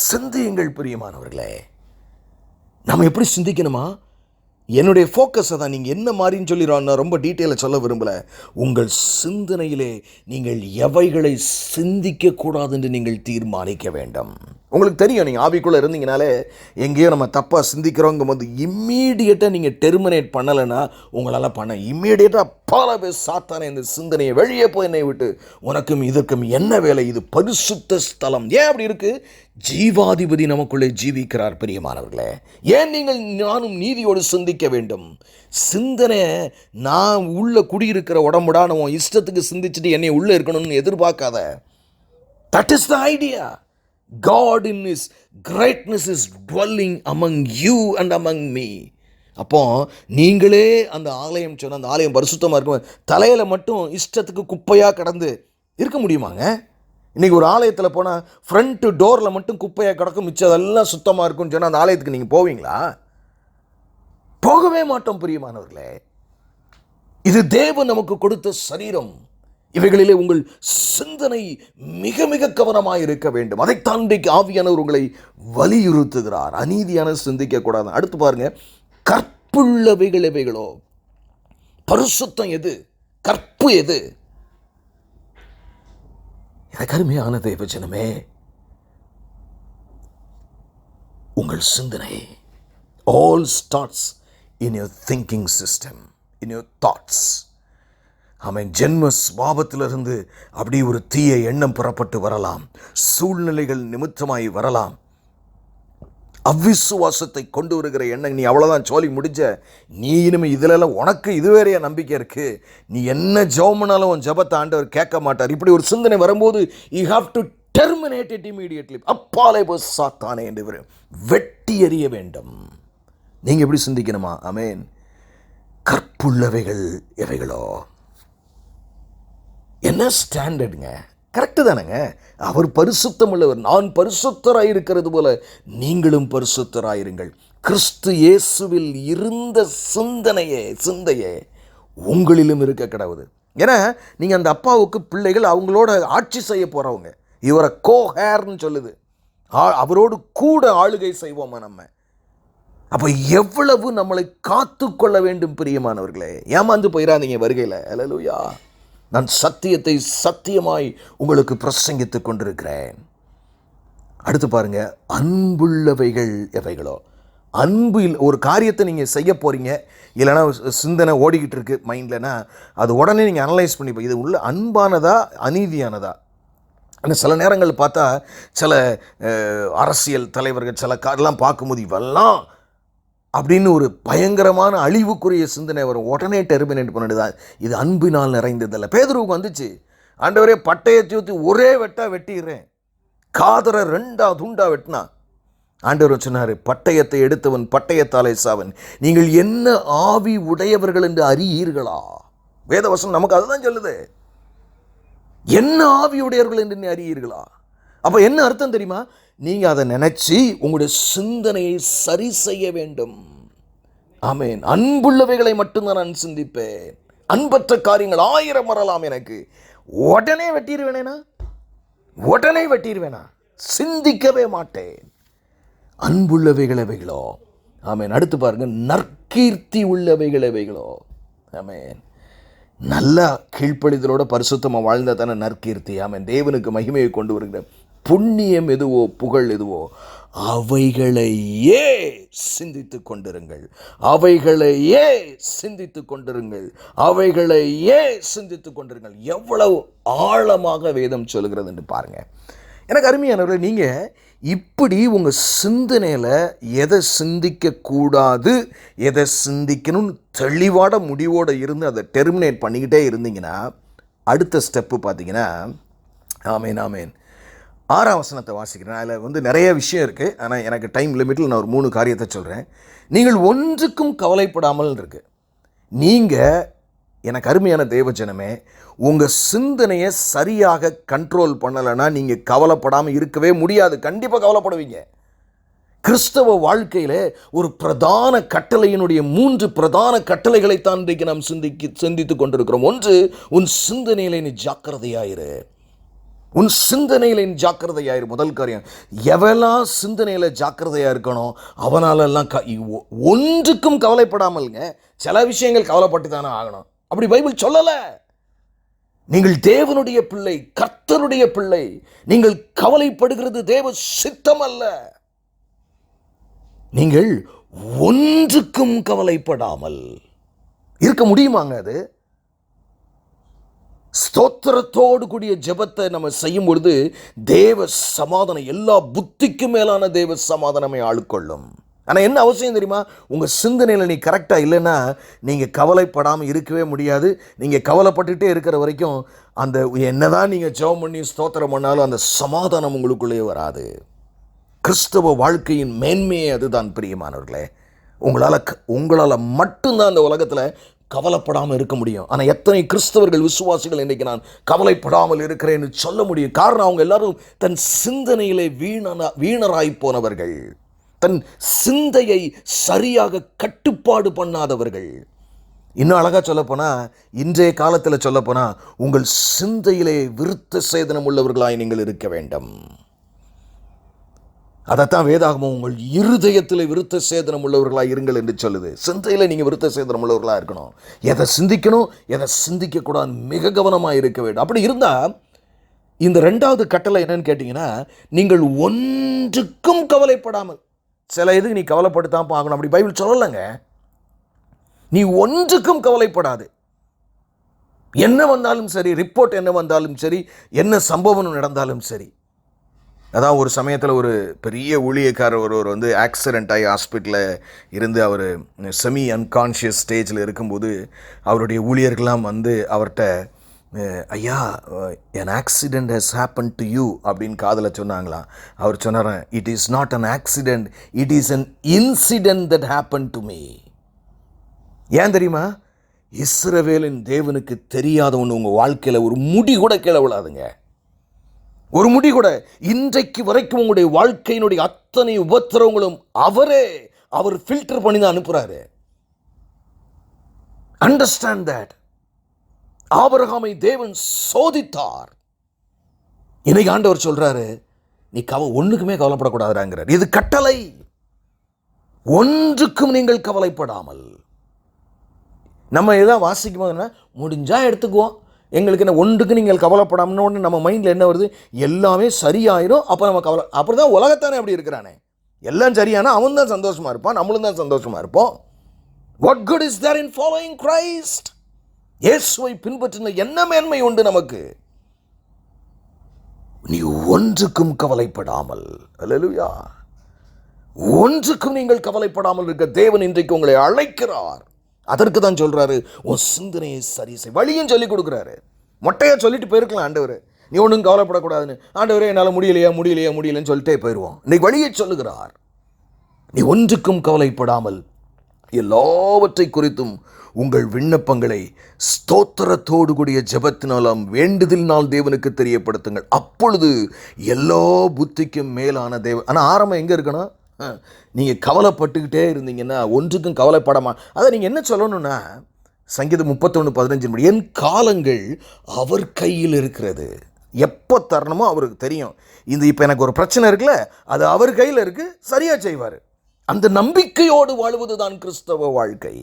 சிந்தியுங்கள் பிரியமானவர்களே. நம்ம எப்படி சிந்திக்கணுமா? என்னுடைய ஃபோக்கஸை தான் நீங்கள் என்ன மாதிரின்னு சொல்லிடுறோம், நான் ரொம்ப டீட்டெயிலாக சொல்ல விரும்பலை. உங்கள் சிந்தனையிலே நீங்கள் எவைகளை சிந்திக்கக்கூடாது என்று நீங்கள் தீர்மானிக்க வேண்டும். உங்களுக்கு தெரியும், நீங்கள் ஆவிக்குள்ளே இருந்தீங்கனாலே எங்கேயோ நம்ம தப்பாக சிந்திக்கிறோங்கும் போது இம்மீடியட்டாக நீங்கள் டெர்மினேட் பண்ணலைன்னா உங்களால் பண்ண இம்மீடியட்டாக பல பேர் சாத்தானே இந்த சிந்தனையை வெளியே போய் என்னை விட்டு உனக்கும் இதற்கும் என்ன வேலை, இது பரிசுத்த ஸ்தலம். ஏன் அப்படி இருக்குது? ஜீவாதிபதி நமக்குள்ளே ஜீவிக்கிறார் பிரியமானவர்களே. ஏன் நீங்கள் நானும் நீதியோடு சிந்திக்க வேண்டும்? சிந்தனை நான் உள்ள குடியிருக்கிற உடம்புடா, நான் இஷ்டத்துக்கு சிந்திச்சுட்டு என்னை உள்ளே இருக்கணும்னு எதிர்பார்க்காத. That is the idea. God in His greatness is dwelling among you and among me. அப்போ நீங்களே அந்த ஆலயம் சொன்ன, அந்த ஆலயம் பரிசுத்தமாக இருக்கும். தலையில் மட்டும் இஷ்டத்துக்கு குப்பையாக கடந்து இருக்க முடியுமாங்க? இன்றைக்கி ஒரு ஆலயத்தில் போனால் ஃப்ரண்ட்டு டோரில் மட்டும் குப்பையாக கிடக்கும், மிச்சம் அதெல்லாம் சுத்தமாக இருக்கும்னு சொன்னால் அந்த ஆலயத்துக்கு நீங்கள் போவீங்களா? போகவே மாட்டோம் பிரியமானவர்களே. இது தேவன் நமக்கு கொடுத்த சரீரம். இவைகளிலே உங்கள் சிந்தனை மிக மிக கவனமாக இருக்க வேண்டும். அதைத்தான் இன்றைக்கு ஆவியானவர் உங்களை வலியுறுத்துகிறார். அநீதியான சிந்திக்கக்கூடாது. அடுத்து பாருங்க, கற்புள்ளவைகள் எவைகளோ? பரிசுத்தம் எது? கற்பு எது? எனக்கு அருமையான தேவஜனமே, உங்கள் சிந்தனை all starts in your thinking system, in your thoughts. அவன் ஜென்ம சுபாவத்திலிருந்து அப்படி ஒரு தீய எண்ணம் புறப்பட்டு வரலாம், சூழ்நிலைகள் நிமித்தமாய் வரலாம், அவ்விசுவாசத்தை கொண்டு வருகிற எண்ணம். நீ அவ்வளோதான், சோலி முடிஞ்ச, நீ இனிமேல் இதிலெல்லாம் உனக்கு இதுவேறைய நம்பிக்கை இருக்குது, நீ என்ன ஜெபம்னாலும் உன் ஜெபத்தை ஆண்டவர் கேட்க மாட்டார். இப்படி ஒரு சிந்தனை வரும்போது you have to terminate it immediately. அப்பாலே போய் சாத்தானே என்று வெட்டி எறிய வேண்டும். நீங்கள் எப்படி சிந்திக்கணுமா? ஆமென். கற்புள்ளவைகள் எவைகளோ? என்ன ஸ்டாண்டர்டுங்க? கரெக்டு தானேங்க? அவர் பரிசுத்தம் உள்ளவர். நான் பரிசுத்தராக இருக்கிறது போல நீங்களும் பரிசுத்தராயிருங்கள். கிறிஸ்து இயேசுவில் இருந்த சிந்தையே உங்களிலும் இருக்க கடவுது. ஏன்னா நீங்கள் அந்த அப்பாவுக்கு பிள்ளைகள், அவங்களோட ஆட்சி செய்ய போகிறவங்க. இவரை கோஹேர்னு சொல்லுது, அவரோடு கூட ஆளுகை செய்வோமா நம்ம. அப்போ எவ்வளவு நம்மளை காத்து கொள்ள வேண்டும் பிரியமானவர்களே. ஏமாந்து போயிடாதீங்க வருகையில். அல்லேலூயா. நான் சத்தியத்தை சத்தியமாய் உங்களுக்கு பிரசங்கித்துக் கொண்டிருக்கிறேன். அடுத்து பாருங்க, அன்புள்ளவைகள் எவைகளோ? அன்பில் ஒரு காரியத்தை நீங்கள் செய்ய போகிறீங்க, இல்லைனா சிந்தனை ஓடிக்கிட்டு இருக்கு மைண்ட்லனா, அது உடனே நீங்கள் அனலைஸ் பண்ணி இது உள்ள அன்பானதா அநீதியானதா? ஆனால் சில நேரங்கள் பார்த்தா சில அரசியல் தலைவர்கள் சில காரெல்லாம் பார்க்கும்போது இவெல்லாம் அப்படின்னு ஒரு பயங்கரமான அழிவுக்குரிய சிந்தனை வரும். உடனே டெர்மினேட் பண்ணிடுதான். இது அன்பினால் நிறைந்ததில்ல. பேதுருவுக்கு வந்துச்சு, ஆண்டவரே பட்டயத்தை ஊற்றி ஒரே வெட்டிடுறேன், காதரை 2 துண்டா வெட்டினா. ஆண்டவர் சொன்னார், பட்டயத்தை எடுத்தவன் பட்டயத்தாலே சாவன். நீங்கள் என்ன ஆவி உடையவர்கள் என்று அறியீர்களா? வேதவசனம் நமக்கு அதுதான் சொல்லுது. என்ன ஆவி உடையவர்கள் என்று நீ அறியீர்களா? அப்போ என்ன அர்த்தம் தெரியுமா? நீங்கள் அதை நினச்சி உங்களுடைய சிந்தனையை சரி செய்ய வேண்டும். ஆமென். அன்புள்ளவைகளை மட்டும்தான் நான் சிந்திப்பேன். அன்பற்ற காரியங்கள் 1000 வரலாம் எனக்கு, உடனே வெட்டிடுவேனேனா? உடனே வெட்டிடுவேனா? சிந்திக்கவே மாட்டேன். அன்புள்ளவைகள் எவைகளோ, ஆமேன். அடுத்து பாருங்க, நற்கீர்த்தி உள்ளவைகள் எவைகளோ, ஆமேன். நல்லா கீழ்ப்படிதலோட பரிசுத்தமாக வாழ்ந்தா தானே நற்கீர்த்தி. ஆமேன். தேவனுக்கு மகிமையை கொண்டு வருகிற புண்ணியம் எதுவோ, புகழ் எதுவோ, அவைகளையே சிந்தித்து கொண்டிருங்கள், அவைகளையே சிந்தித்து கொண்டிருங்கள், அவைகளையே சிந்தித்து கொண்டிருங்கள். எவ்வளவு ஆழமாக வேதம் சொல்லுகிறது என்று பாருங்க. எனக்கு அருமையானவர்கள், நீங்கள் இப்படி உங்கள் சிந்தனையில் எதை சிந்திக்கக்கூடாது, எதை சிந்திக்கணும்னு தெளிவான முடிவோடு இருந்து அதை டெர்மினேட் பண்ணிக்கிட்டே இருந்தீங்கன்னா, அடுத்த ஸ்டெப்பு பார்த்தீங்கன்னா, ஆமேன் ஆமேன், 6ஆம் வசனத்தை வாசிக்கிறேன். அதில் நிறைய விஷயம் இருக்குது. ஆனால் எனக்கு டைம் லிமிட்டில் நான் ஒரு 3 காரியத்தை சொல்கிறேன். நீங்கள் ஒன்றுக்கும் கவலைப்படாமல் இருக்கு. நீங்கள், எனக்கு அருமையான தேவஜனமே, உங்கள் சிந்தனையை சரியாக கண்ட்ரோல் பண்ணலைன்னா நீங்கள் கவலைப்படாமல் இருக்கவே முடியாது. கண்டிப்பாக கவலைப்படுவீங்க. கிறிஸ்தவ வாழ்க்கையில் ஒரு பிரதான கட்டளையினுடைய 3 பிரதான கட்டளைகளைத்தான் இன்றைக்கு நாம் சிந்தித்து கொண்டிருக்கிறோம். ஒன்று, உன் சிந்தனையில் நீ ஜாக்கிரதையாயிரு. உன் சிந்தனையில் ஜாக்கிரதையாயிரு. முதல் காரியம், எவெல்லாம் சிந்தனையில் ஜாக்கிரதையாக இருக்கணும் அவனாலெல்லாம் ஒன்றுக்கும் கவலைப்படாமல்ங்க. சில விஷயங்கள் கவலைப்பட்டு தானே ஆகணும், அப்படி பைபிள் சொல்லலை. நீங்கள் தேவனுடைய பிள்ளை, கர்த்தருடைய பிள்ளை. நீங்கள் கவலைப்படுகிறது தேவ சித்தம் அல்ல. நீங்கள் ஒன்றுக்கும் கவலைப்படாமல் இருக்க முடியுமாங்க? அது ஸ்தோத்திரத்தோடு கூடிய ஜெபத்தை நம்ம செய்யும் பொழுது தேவ சமாதானம், எல்லா புத்திக்கும் மேலான தேவ சமாதானமே ஆளுக்கொள்ளும். ஆனால் என்ன அவசியம் தெரியுமா? உங்கள் சிந்தனையில் நீ கரெக்டாக இல்லைன்னா நீங்கள் கவலைப்படாமல் இருக்கவே முடியாது. நீங்கள் கவலைப்பட்டுகிட்டே இருக்கிற வரைக்கும் அந்த என்னதான் நீங்கள் ஜெபம் பண்ணி ஸ்தோத்திரம் பண்ணாலும் அந்த சமாதானம் உங்களுக்குள்ளே வராது. கிறிஸ்தவ வாழ்க்கையின் மேன்மையே அதுதான் பிரியமானவர்களே. உங்களால் மட்டும்தான் அந்த உலகத்தில் கவலைப்படாமல் இருக்க முடியும். ஆனால் எத்தனை கிறிஸ்தவர்கள், விசுவாசிகள் இன்றைக்கு நான் கவலைப்படாமல் இருக்கிறேன்னு சொல்ல முடியும்? காரணம், அவங்க எல்லாரும் தன் சிந்தனையிலே வீணராய் போனவர்கள், தன் சிந்தையை சரியாக கட்டுப்பாடு பண்ணாதவர்கள். இன்னும் அழகாக சொல்லப்போனால், இன்றைய காலத்தில் சொல்லப்போனால், உங்கள் சிந்தையிலே விருத்த சேதனம் உள்ளவர்களாய் நீங்கள் இருக்க வேண்டும். அதைத்தான் வேதாகமம் உங்கள் இருதயத்தில் விருத்த சேதனம் உள்ளவர்களாக இருங்கள் என்று சொல்லுது. சிந்தையில் நீங்கள் விருத்த சேதனம் உள்ளவர்களாக இருக்கணும். எதை சிந்திக்கணும், எதை சிந்திக்கக்கூடாது, மிக கவனமாக இருக்க வேண்டும். அப்படி இருந்தால் இந்த 2வது கட்டளை என்னன்னு கேட்டிங்கன்னா, நீங்கள் ஒன்றுக்கும் கவலைப்படாமல். சில இதுக்கு நீ கவலைப்படுத்தாமல் பார்க்கணும், அப்படி பைபிள் சொல்லலைங்க. நீ ஒன்றுக்கும் கவலைப்படாது. என்ன வந்தாலும் சரி, ரிப்போர்ட் என்ன வந்தாலும் சரி, என்ன சம்பவம் நடந்தாலும் சரி. அதான் ஒரு சமயத்தில் ஒரு பெரிய ஊழியக்காரர் ஒருவர் ஆக்சிடெண்ட் ஆகி ஹாஸ்பிட்டலில் இருந்து அவர் செமி அன்கான்ஷியஸ் ஸ்டேஜில் இருக்கும்போது அவருடைய ஊழியர்கள்லாம் அவர்கிட்ட, ஐயா, an accident has happened to you அப்படின்னு காதில் சொன்னாங்களாம். அவர் சொன்னார், it is not an accident, it is an incident that happened to me. ஏன் தெரியுமா? இஸ்ரவேலின் தேவனுக்கு தெரியாத ஒன்று உங்கள் வாழ்க்கையில் ஒரு முடி கூட கீழே விழாதுங்க. ஒரு முடி கூட. இன்றைக்கு வரைக்கும் உங்களுடைய வாழ்க்கையினுடைய அத்தனை உபத்திரவங்களும் அவர் ஃபில்டர் பண்ணி தான் அனுப்புகிறாரு. Understand that. ஆபிரகாமை தேவன் சோதித்தார். இன்னைக்கு ஆண்டவர் சொல்றாரு, நீ ஒண்ணுக்குமே கவலைப்படக்கூடாதுங்கிறார். இது கட்டளை. ஒன்றுக்கும் நீங்கள் கவலைப்படாமல். நம்ம எதாவது வாசிக்கும் போதுன்னா முடிஞ்சா எடுத்துக்குவோம், எங்களுக்கு என்ன ஒன்றுக்கு நீங்கள் கவலைப்படாமன்னு நம்ம மைண்டில் என்ன வருது? எல்லாமே சரியாயிரும், அப்போ நம்ம அப்படி தான் உலகத்தானே அப்படி இருக்கிறானே. எல்லாம் சரியானா அவன் தான் சந்தோஷமாக இருப்பான், நம்மளும் தான் சந்தோஷமாக இருப்போம். What good is there in following Christ? இயேசுவை பின்பற்றின என்ன மேன்மை உண்டு நமக்கு? நீ ஒன்றுக்கும் கவலைப்படாமல். அல்லேலூயா. ஒன்றுக்கும் நீங்கள் கவலைப்படாமல் இருக்க தேவன் இன்றைக்கு உங்களை அழைக்கிறார். அதற்கு தான் சொல்கிறாரு, உன் சிந்தனையை சரி செய். வழியும் சொல்லி கொடுக்குறாரு. மொட்டையாக சொல்லிட்டு போயிருக்கலாம் ஆண்டவர், நீ ஒன்றும் கவலைப்படக்கூடாதுன்னு. ஆண்டவரே என்னால் முடியலைன்னு சொல்லிட்டே போயிடுவோம். இன்னைக்கு வழியை சொல்லுகிறார். நீ ஒன்றுக்கும் கவலைப்படாமல் எல்லாவற்றை குறித்தும் உங்கள் விண்ணப்பங்களை ஸ்தோத்திரத்தோடு கூடிய ஜெபத்தினாலும் வேண்டுதலினால் தேவனுக்கு தெரியப்படுத்துங்கள். அப்பொழுது எல்லா புத்திக்கும் மேலான ஆனால் ஆரம்பம் எங்கே இருக்கணும்? நீங்கள் கவலைப்பட்டுக்கிட்டே இருந்தீங்கன்னா ஒன்றுக்கும் கவலைப்படாமா. அதை நீங்கள் என்ன சொல்லணும்னா, சங்கீதம் 31:15 என் காலங்கள் அவர் கையில் இருக்கிறது. எப்போ தரணுமோ அவருக்கு தெரியும். இப்போ எனக்கு ஒரு பிரச்சனை இருக்குல்ல, அது அவர் கையில் இருக்குது, சரியாக செய்வார். அந்த நம்பிக்கையோடு வாழ்வது தான் கிறிஸ்தவ வாழ்க்கை.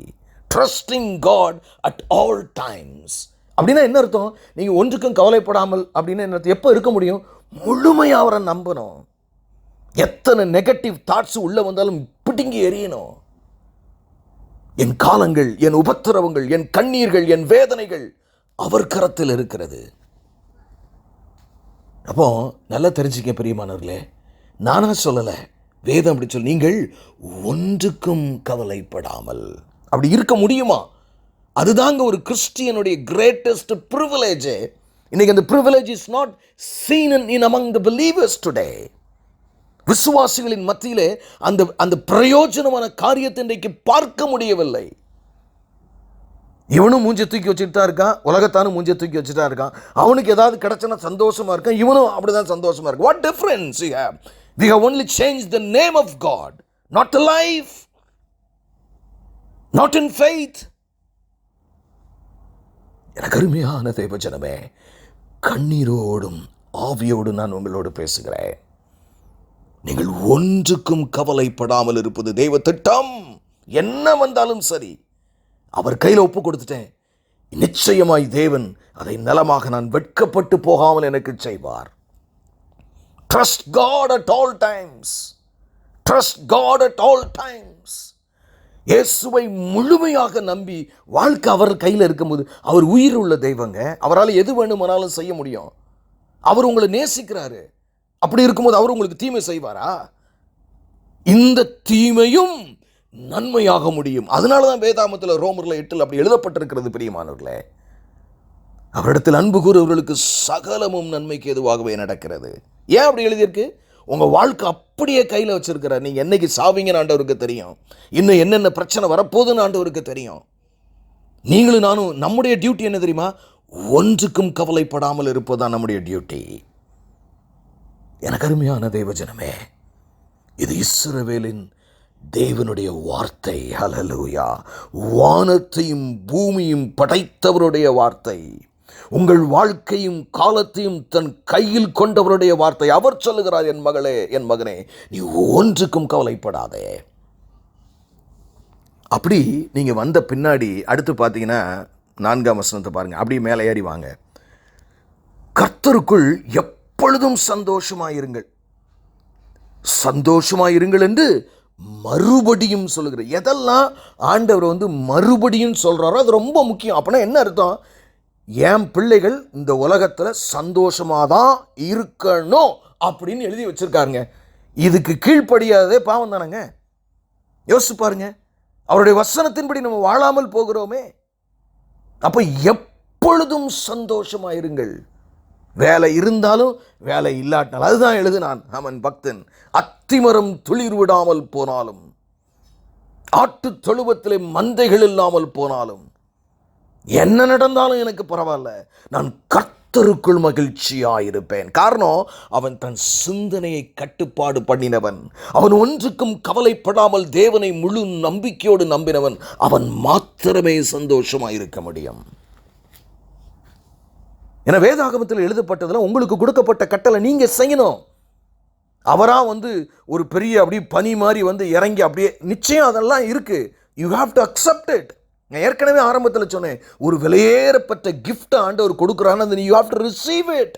Trusting God at all times. அப்படின்னா என்ன அர்த்தம்? நீங்கள் ஒன்றுக்கும் கவலைப்படாமல் அப்படின்னு என்ன அர்த்தம்? எப்போ இருக்க முடியும்? முழுமையாக அவரை நம்பணும். எத்தனை நெகட்டிவ் தாட்ஸ் உள்ளே வந்தாலும் பிடுங்கி எறியணும். என் காலங்கள், என் உபத்திரவங்கள், என் கண்ணீர்கள், என் வேதனைகள் அவர் கரத்தில் இருக்கிறது. அப்போ நல்லா தெரிஞ்சுக்க பிரியமானவர்களே, நானா சொல்லலை, வேதம் அப்படி சொல்லி, நீங்கள் ஒன்றுக்கும் கவலைப்படாமல். அப்படி இருக்க முடியுமா? அதுதாங்க ஒரு கிறிஸ்டியனுடைய கிரேட்டஸ்ட் ப்ரிவிலேஜ். இன்னைக்கு அந்த privilege is not seen in among the believers today. விசுவாசிகளின் மத்தியிலே அந்த அந்த பிரயோஜனமான காரியத்தை இன்றைக்கு பார்க்க முடியவில்லை. இவனும் மூஞ்சை தூக்கி வச்சுட்டு தான் இருக்கான், உலகத்தானும் மூஞ்சை தூக்கி வச்சுட்டு தான் இருக்கான். அவனுக்கு ஏதாவது கிடைச்சனா சந்தோஷமா இருக்கான், இவனும் அப்படிதான் சந்தோஷமா இருக்கு. What difference you have? We have only changed the name of God, not the life, not in faith. எனக்கு அருமையான தேவ ஜனமே, கண்ணீரோடும் ஆவியோடும் நான் உங்களோடு பேசுகிறேன். நீங்கள் ஒன்றுக்கும் கவலைப்படாமல் இருப்பது தெய்வ திட்டம். என்ன வந்தாலும் சரி, அவர் கையில் ஒப்பு கொடுத்துட்டேன். நிச்சயமாய் தேவன் அதை நலமாக நான் வெட்கப்பட்டு போகாமல் எனக்கு செய்வார். Trust God at all times. Trust God at all times. இயேசுவை முழுமையாக நம்பி வாழ்க்கை அவர் கையில் இருக்கும்போது, அவர் உயிர் உள்ள தெய்வங்க, அவரால் எது வேணுமானாலும் செய்ய முடியும். அவர் உங்களை நேசிக்கிறாரு. அப்படி இருக்கும்போது அவர் உங்களுக்கு தீமை செய்வாரா? இந்த தீமையும் நன்மையாக முடியும். அதனால தான் வேதாமத்தில் ரோமரில் 8 அப்படி எழுதப்பட்டிருக்கிறது பிரியமானவர்களே. அவரிடத்தில் அன்பு கூறுவர்களுக்கு சகலமும் நன்மைக்கு எதுவாகவே நடக்கிறது. ஏன் அப்படி எழுதியிருக்கு? உங்கள் வாழ்க்கை அப்படியே கையில் வச்சிருக்கிறார். நீங்கள் என்னைக்கு சாவீங்கன்னு ஆண்டவருக்கு தெரியும். இன்னும் என்னென்ன பிரச்சனை வரப்போகுதுன்னு ஆண்டவருக்கு தெரியும். நீங்களும் நானும், நம்முடைய டியூட்டி என்ன தெரியுமா? ஒன்றுக்கும் கவலைப்படாமல் இருப்பதுதான் நம்முடைய டியூட்டி. எனக்கு அருமையான தேவஜனமே, இது இஸ்ரவேலின் தேவனுடைய வார்த்தை. ஹல்லேலூயா. வானத்தையும் பூமியும் படைத்தவருடைய வார்த்தை. உங்கள் வாழ்க்கையும் காலத்தையும் தன் கையில் கொண்டவருடைய வார்த்தை. அவர் சொல்லுகிறார், என் மகளே, என் மகனே, நீ ஒன்றுக்கும் கவலைப்படாதே. அப்படி நீங்கள் வந்த பின்னாடி அடுத்து பார்த்தீங்கன்னா 4ஆம் வசனத்தை பாருங்கள். அப்படி மேலே ஏறி வாங்க. கர்த்தருக்குள் எப்பொழுதும் சந்தோஷமாயிருங்கள், சந்தோஷமாயிருங்கள் என்று மறுபடியும் சொல்லுகிறார். எதெல்லாம் ஆண்டவர் மறுபடியும் சொல்கிறாரோ அது ரொம்ப முக்கியம். அப்படின்னா என்ன அர்த்தம்? என் பிள்ளைகள் இந்த உலகத்தில் சந்தோஷமாக தான் இருக்கணும் அப்படின்னு எழுதி வச்சிருக்காருங்க. இதுக்கு கீழ்ப்படியாததே பாவம் தானங்க. யோசிச்சு பாருங்க. அவருடைய வசனத்தின்படி நம்ம வாழாமல் போகிறோமே. அப்போ எப்பொழுதும் சந்தோஷமாயிருங்கள். வேலை இருந்தாலும் வேலை இல்லாட்டாலும், அதுதான் எழுதினான் அவன் பக்தன். அத்திமரம் துளிர் விடாமல் போனாலும், ஆட்டு தொழுவத்திலே மந்தைகள் இல்லாமல் போனாலும், என்ன நடந்தாலும் எனக்கு பரவாயில்ல, நான் கர்த்தருக்குள் மகிழ்ச்சியாயிருப்பேன். காரணம், அவன் தன் சிந்தனையை கட்டுப்பாடு பண்ணினவன். அவன் ஒன்றுக்கும் கவலைப்படாமல் தேவனை முழு நம்பிக்கையோடு நம்பினவன். அவன் மாத்திரமே சந்தோஷமாயிருக்க முடியும். என வேதாகமத்தில் எழுதப்பட்டதில் உங்களுக்கு கொடுக்கப்பட்ட கட்டளை நீங்க செய்யணும். அவரா ஒரு பெரிய அப்படியே பனி மாதிரி இறங்கி அப்படியே, நிச்சயம் அதெல்லாம் இருக்கு. You have to accept it. நான் ஏற்கனவே ஆரம்பத்தில் சொன்னேன், ஒரு விலையேறப்பட்ட கிஃப்ட் ஆண்டவர் கொடுக்குறான்னு, you have to receive it.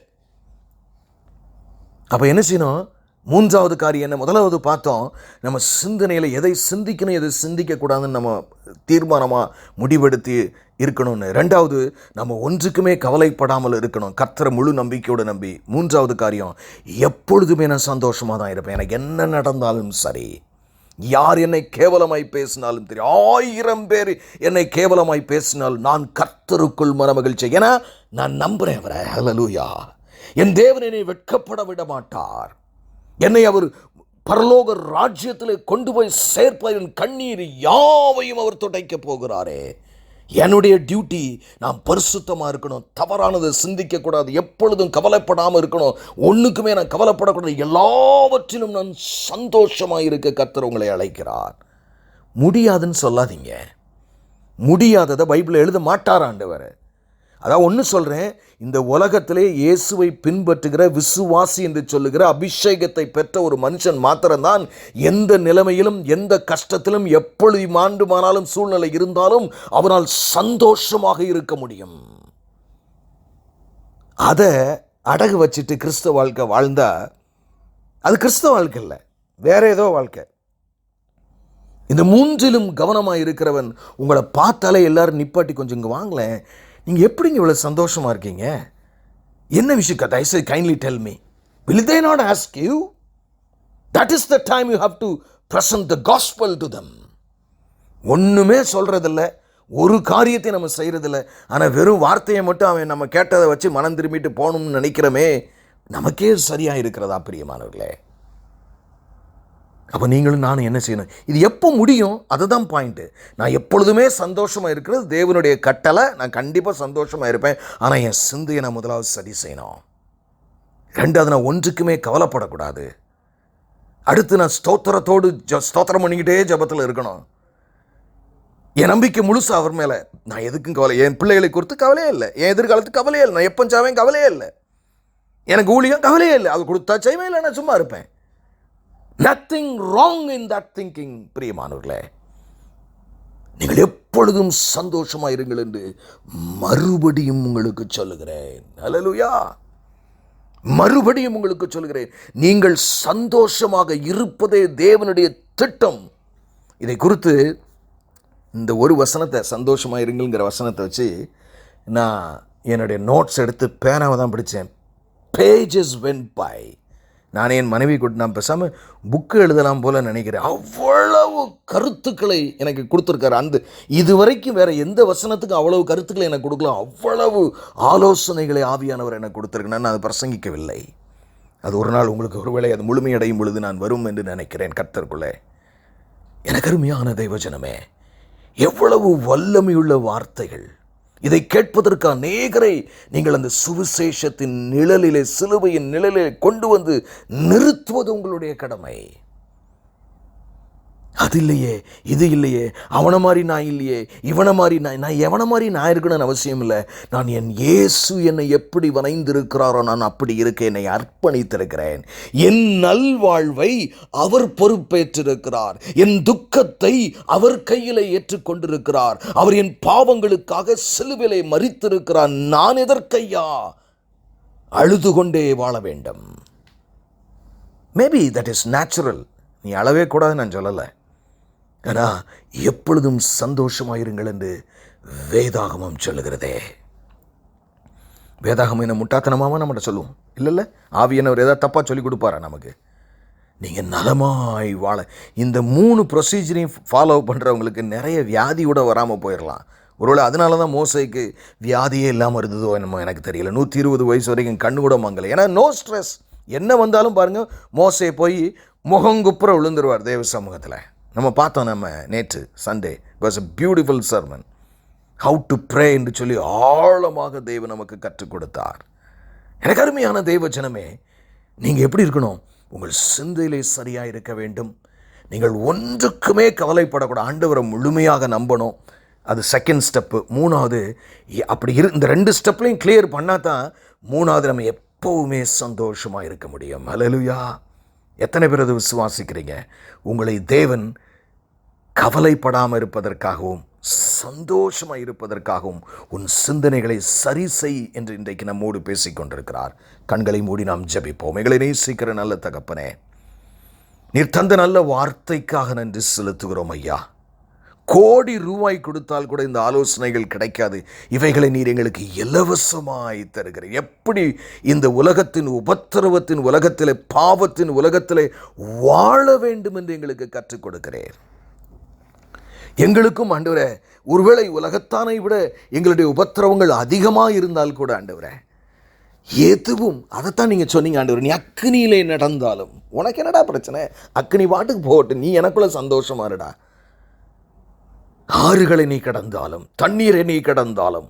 அப்போ என்ன செய்யணும்? 3வது காரியம் என்ன? முதலாவது பார்த்தோம், நம்ம சிந்தனையில் எதை சிந்திக்கணும், எதை சிந்திக்கக்கூடாதுன்னு நம்ம தீர்மானமாக முடிவெடுத்து இருக்கணும்னு. 2வது, நம்ம ஒன்றுக்குமே கவலைப்படாமல் இருக்கணும், கர்த்தரை முழு நம்பிக்கையோடு நம்பி. 3வது காரியம், எப்பொழுதுமே நான் சந்தோஷமாக தான் இருப்பேன். எனக்கு என்ன நடந்தாலும் சரி, யார் என்னை கேவலமாய் பேசினாலும் தெரியும், 1000 பேர் என்னை கேவலமாய் பேசினால் நான் கர்த்தருக்குள் மனமகிழ்ச்சி. ஏன்னா நான் நம்புறேன் அவரை. ஹல்லேலூயா. என் தேவன் என்னை வெட்கப்பட விட மாட்டார். என்னை அவர் பரலோக ராஜ்யத்தில் கொண்டு போய் சேர்ப்பார். கண்ணீர் யாவையும் அவர் துடைக்க போகிறாரே. என்னுடைய டியூட்டி, நான் பரிசுத்தமாக இருக்கணும், தவறானதை சிந்திக்கக்கூடாது, எப்பொழுதும் கவலைப்படாமல் இருக்கணும், ஒன்றுக்குமே நான் கவலைப்படக்கூடாது, எல்லாவற்றிலும் நான் சந்தோஷமாக இருக்க கர்த்தர் உங்களை அழைக்கிறார். முடியாதுன்னு சொல்லாதீங்க. முடியாததை பைபிளில் எழுத மாட்டார் ஆண்டவர். அதான் ஒன்று சொல்கிறேன், இந்த உலகத்திலே இயேசுவை பின்பற்றுகிற விசுவாசி என்று சொல்லுகிற அபிஷேகத்தை பெற்ற ஒரு மனுஷன் மாத்திரம்தான் எந்த நிலைமையிலும் எந்த கஷ்டத்திலும் எப்பொழுது மாண்டுமானாலும் சூழ்நிலை இருந்தாலும் அவனால் சந்தோஷமாக இருக்க முடியும். அதை அடகு வச்சுட்டு கிறிஸ்தவ வாழ்க்கை வாழ்ந்தா அது கிறிஸ்தவ வாழ்க்கை இல்லை, வேற ஏதோ வாழ்க்கை. இந்த மூன்றிலும் கவனமாக இருக்கிறவன் உங்களை பார்த்தாலே எல்லாரும் நிப்பாட்டி கொஞ்சம் இங்கே வாங்கலேன், நீங்கள் எப்படிங்க இவ்வளோ சந்தோஷமாக இருக்கீங்க, என்ன விஷயம் தயவுசெய்து kindly tell me. will they not ask you? that is the time you have to present the gospel to them. ஒன்றுமே சொல்கிறதில்ல, ஒரு காரியத்தை நம்ம செய்கிறதில்ல, ஆனால் வெறும் வார்த்தையை மட்டும் அவன் நம்ம கேட்டதை வச்சு மனம் திரும்பிட்டு போகணும்னு நினைக்கிறோமே, நமக்கே சரியாக இருக்கிறதா பிரியமானவர்களே? அப்போ நீங்களும் நானும் என்ன செய்யணும்? இது எப்போ முடியும்? அதுதான் பாயிண்ட்டு. நான் எப்பொழுதுமே சந்தோஷமாக இருக்கிறது தேவனுடைய கட்டளை, நான் கண்டிப்பாக சந்தோஷமாக இருப்பேன். ஆனால் என் சிந்தையை நான் முதலாவது சரி செய்யணும். ரெண்டாவது, நான் ஒன்றுக்குமே கவலைப்படக்கூடாது. அடுத்து, நான் ஸ்தோத்திரத்தோடு ஸ்தோத்திரம் பண்ணிக்கிட்டே ஜபத்தில் இருக்கணும். என் நம்பிக்கை முழுசு அவர் மேலே. நான் எதுக்கும் கவலை, என் பிள்ளைகளை குறித்து கவலையே இல்லை, என் எதிர்காலத்துக்கு கவலையே இல்லை, நான் எப்போ சாவேன் கவலையே இல்லை, எனக்கு ஊழியம் கவலையே இல்லை, அது கொடுத்தா செய்வேன், இல்லை நான் சும்மா இருப்பேன். Nothing wrong in that thinking. பிரியமானவர்களே, நீங்கள் எப்பொழுதும் சந்தோஷமாக இருங்கள் என்று மறுபடியும் உங்களுக்கு சொல்லுகிறேன். அல்லேலூயா. மறுபடியும் உங்களுக்கு சொல்லுகிறேன், நீங்கள் சந்தோஷமாக இருப்பதே தேவனுடைய திட்டம். இதை குறித்து இந்த ஒரு வசனத்தை, சந்தோஷமாக இருங்கள்ங்கிற வசனத்தை வச்சு நான் என்னுடைய நோட்ஸ் எடுத்து பேனாவை தான் படித்தேன். pages went by. நானே என் மனைவி கூட்டு நான் பேசாமல் புக்கு எழுதலாம் போல நினைக்கிறேன். அவ்வளவு கருத்துக்களை எனக்கு கொடுத்துருக்காரு. அந்த இதுவரைக்கும் வேறு எந்த வசனத்துக்கும் அவ்வளவு கருத்துக்களை எனக்கு கொடுக்கலாம். அவ்வளவு ஆலோசனைகளை ஆவியானவர் எனக்கு கொடுத்துருக்கு. நான் அதை பிரசங்கிக்கவில்லை. அது ஒரு நாள் உங்களுக்கு ஒருவேளை அது முழுமையடையும் பொழுது நான் வரும் என்று நினைக்கிறேன் கர்த்தருக்குள்ளே. எனக்கு அருமையான தெய்வஜனமே, எவ்வளவு வல்லமையுள்ள வார்த்தைகள்! இதை கேட்பதற்கு அநேகரை நீங்கள் அந்த சுவிசேஷத்தின் நிழலிலே, சிலுவையின் நிழலிலே கொண்டு வந்து நிறுத்துவது உங்களுடைய கடமை. அது இல்லையே, இது இல்லையே, அவனை மாதிரி நான் இல்லையே, இவனை மாதிரி நான் எவனை மாதிரி நான் இருக்கணும்னு அவசியம் இல்லை. நான் என் இயேசு என்னை எப்படி வணைந்திருக்கிறாரோ நான் அப்படி இருக்க என்னை அர்ப்பணித்திருக்கிறேன். என் நல்வாழ்வை அவர் பொறுப்பேற்றிருக்கிறார். என் துக்கத்தை அவர் கையிலே ஏற்றுக்கொண்டிருக்கிறார். அவர் என் பாவங்களுக்காக சிலுவிலே மரித்திருக்கிறார். நான் எதற்கையா அழுது கொண்டே வாழ வேண்டும்? Maybe that is natural. நீ அழவே கூடாது நான் சொல்லலை. ஆனால் எப்பொழுதும் சந்தோஷமாயிருங்கள் என்று வேதாகமம் சொல்லுகிறதே. வேதாகமம் என்ன முட்டாத்தனமாக நம்மகிட்ட சொல்லுவோம்? இல்லைல்ல, ஆவியானவர் ஏதாவது தப்பாக சொல்லி கொடுப்பாரா நமக்கு? நீங்கள் நலமாய் வாழ இந்த 3 ப்ரொசீஜரையும் ஃபாலோ பண்ணுறவங்களுக்கு நிறைய வியாதியோட வராமல் போயிடலாம். ஒருவேளை அதனால தான் மோசைக்கு வியாதியே இல்லாமல் இருந்ததோ என்னமோ எனக்கு தெரியல. 120 வயசு வரைக்கும் கண்ணு கூட மங்கலை. ஏன்னா நோ ஸ்ட்ரெஸ். என்ன வந்தாலும் பாருங்கள், மோசே போய் முகங்குப்புற விழுந்துருவார் தேவ சமூகத்தில். நம்ம பார்த்தோம், நம்ம நேற்று Sunday was a beautiful sermon. How to pray என்று சொல்லி ஆழமாக தேவன் நமக்கு கற்றுக் கொடுத்தார். எனக்கு அருமையான தேவ ஜனமே, நீங்கள் எப்படி இருக்கணும்? உங்கள் சிந்தையிலே சரியாக இருக்க வேண்டும். நீங்கள் ஒன்றுக்குமே கவலைப்படக்கூடாது. ஆண்டவரை முழுமையாக நம்பணும். அது செகண்ட் ஸ்டெப்பு. மூணாவது, அப்படி இந்த 2 ஸ்டெப்லையும் கிளியர் பண்ணால் தான் மூணாவது நம்ம எப்போவுமே சந்தோஷமாக இருக்க முடியும். அல்லேலூயா. எத்தனை பேர் அது விசுவாசிக்கிறீங்க? உங்களை தேவன் கவலைப்படாமல் இருப்பதற்காகவும் சந்தோஷமாக இருப்பதற்காகவும் உன் சிந்தனைகளை சரி செய் என்று இன்றைக்கு நம்மோடு பேசிக்கொண்டிருக்கிறார். கண்களை மூடி நாம் ஜெபிப்போம். எங்களை நேசிக்கிற நல்ல தகப்பனே, நீர் தந்த நல்ல வார்த்தைக்காக நன்றி செலுத்துகிறோம் ஐயா. கோடி ரூபாய் கொடுத்தால் கூட இந்த ஆலோசனைகள் கிடைக்காது. இவைகளை நீர் எங்களுக்கு இலவசமாய் தருகிறீர். எப்படி இந்த உலகத்தின் உபத்திரவத்தின் உலகத்திலே, பாவத்தின் உலகத்திலே வாழ வேண்டும் என்று எங்களுக்கு கற்றுக் கொடுக்கிறேன். எங்களுக்கும் ஆண்டவரே, ஒருவேளை உலகத்தானை விட எங்களுடைய உபத்திரவங்கள் அதிகமாக இருந்தால் கூட ஆண்டவரே, எதுவும் அதைத்தான் நீங்கள் சொன்னீங்க ஆண்டவர். நீ அக்னியிலே நடந்தாலும் உனக்கு என்னடா பிரச்சனை? அக்னி பாட்டுக்கு போகட்டும், நீ எனக்குள்ள சந்தோஷமா இருடா. ஆறுகளை நீ கடந்தாலும், தண்ணீரை நீ கடந்தாலும்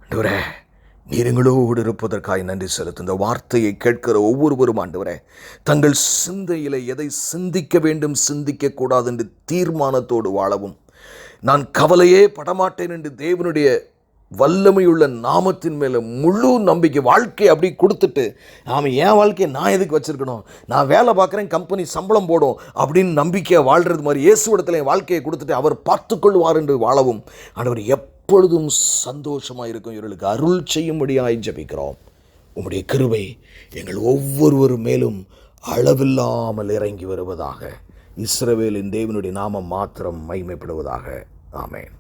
ஆண்டவரே, நீர் எங்களோடு இருப்பதற்காக நன்றி செலுத்தும். இந்த வார்த்தையை கேட்கிற ஒவ்வொருவரும் ஆண்டவரே, தங்கள் சிந்தையில் எதை சிந்திக்க வேண்டும், சிந்திக்கக்கூடாது என்று தீர்மானத்தோடு வாழவும், நான் கவலையே படமாட்டேன் என்று தேவனுடைய வல்லமையுள்ள நாமத்தின் மேலே முழு நம்பிக்கை, வாழ்க்கையை அப்படி கொடுத்துட்டு, என் வாழ்க்கையை நான் எதுக்கு வச்சுருக்கணும், நான் வேலை பார்க்குறேன், கம்பெனி சம்பளம் போடும் அப்படின்னு நம்பிக்கையை வாழ்கிறது மாதிரி இயேசுவிடத்தில் என் வாழ்க்கையை கொடுத்துட்டு அவர் பார்த்துக்கொள்வார் என்று வாழவும் ஆண்டவர் எப்பொழுதும் சந்தோஷமாக இருக்கும் இவர்களுக்கு அருள் செய்யும்படியாய் ஜெபிக்கிறோம். உம்முடைய கிருபை எங்கள் ஒவ்வொருவர் மேலும் அளவில்லாமல் இறங்கி வருவதாக. இஸ்ரவேலின் தேவனுடைய நாமம் மாத்திரம் மகிமைப்படுவதாக. ஆமென்.